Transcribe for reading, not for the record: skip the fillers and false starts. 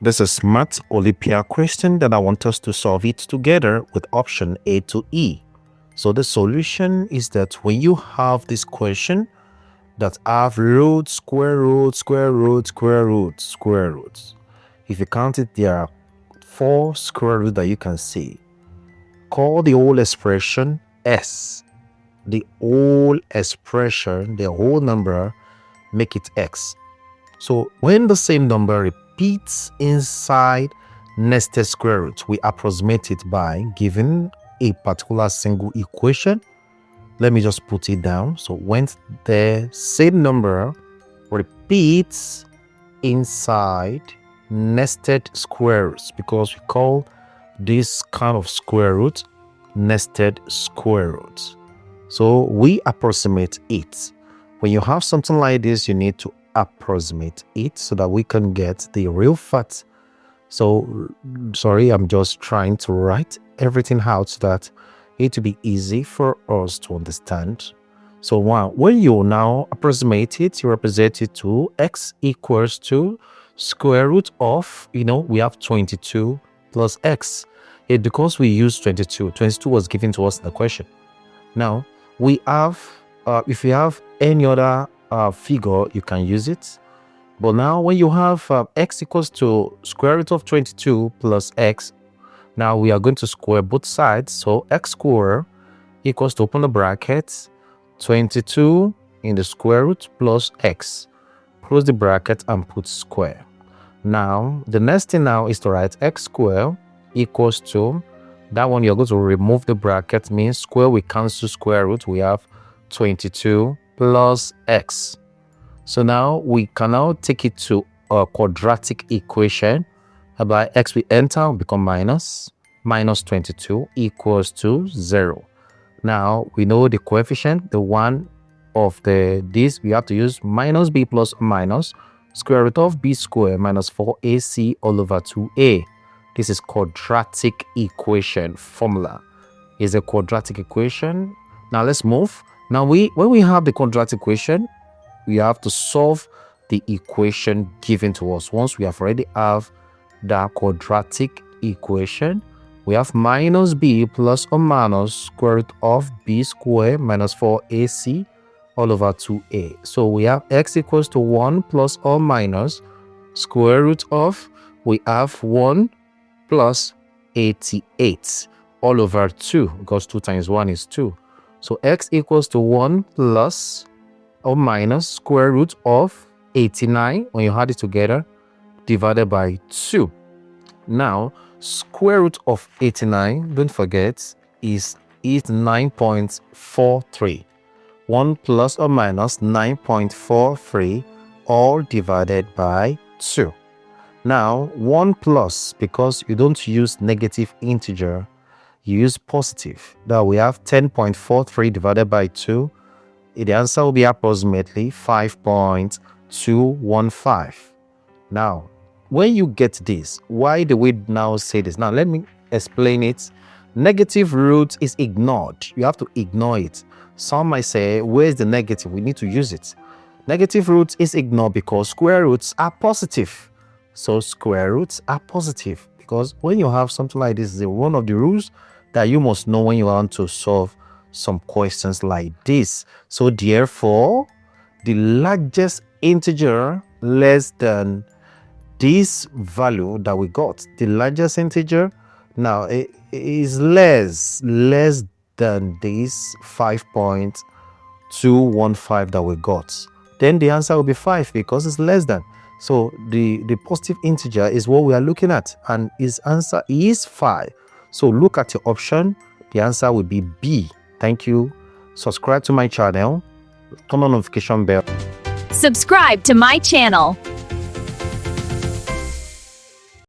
This is Maths Olympiad question that I want us to solve it together with option A to E. So the solution is that when you have this question that have roots, square roots, square roots, square roots, square roots. If you count it, there are 4 square roots that you can see. Call the whole expression S. The whole expression, the whole number, make it X. So when the same number repeats inside nested square root, we approximate it by giving a particular single equation. Let me just put it down. So when the same number repeats inside nested square roots, because we call this kind of square root nested square roots. So we approximate it. When you have something like this, you need to approximate it so that we can get the real fact. So sorry, I'm just trying to write everything out so that it will be easy for us to understand. So when you now approximate it, you represent it to x equals to square root of, we have 22 plus x. Because we use 22 was given to us in the question. Now we have, if you have any other figure, you can use it. But now when you have x equals to square root of 22 plus x, now we are going to square both sides. So x squared equals to, open the brackets, 22 in the square root plus x. Close the bracket and put square. Now the next thing now is to write x squared equals to, that one you're going to remove the bracket, means square, we cancel square root, we have 22 plus x. So now we can now take it to a quadratic equation. By x we enter, become minus 22 equals to 0. Now we know the coefficient, the one of this, we have to use minus b plus minus square root of b squared minus 4ac all over 2a. This is quadratic equation formula. Is a quadratic equation. Now let's move. Now when we have the quadratic equation, we have to solve the equation given to us. Once we have already have the quadratic equation, we have minus b plus or minus square root of b squared minus 4ac all over 2a. So we have x equals to 1 plus or minus square root of, we have 1 plus 88 all over 2, because 2 times 1 is 2. So x equals to 1 plus or minus square root of 89, when you add it together, divided by 2. Now square root of 89, don't forget, is 9.43. 1 plus or minus 9.43 all divided by 2. Now 1 plus, because you don't use negative integer, you use positive. Now we have 10.43 divided by 2. The answer will be approximately 5.215. Now when you get this, why do we now say this? Now let me explain it. Negative root is ignored. You have to ignore it. Some might say, where's the negative? We need to use it. Negative root is ignored because square roots are positive. So square roots are positive, because when you have something like this, is one of the rules that you must know when you want to solve some questions like this. So therefore, the largest integer less than this value that we got, the largest integer now is less than this 5.215 that we got, then the answer will be 5, because it's less than. So the positive integer is what we are looking at, and his answer is 5. So look at your option. The answer will be B. Thank you. Subscribe to my channel, turn on notification bell. Subscribe to my channel.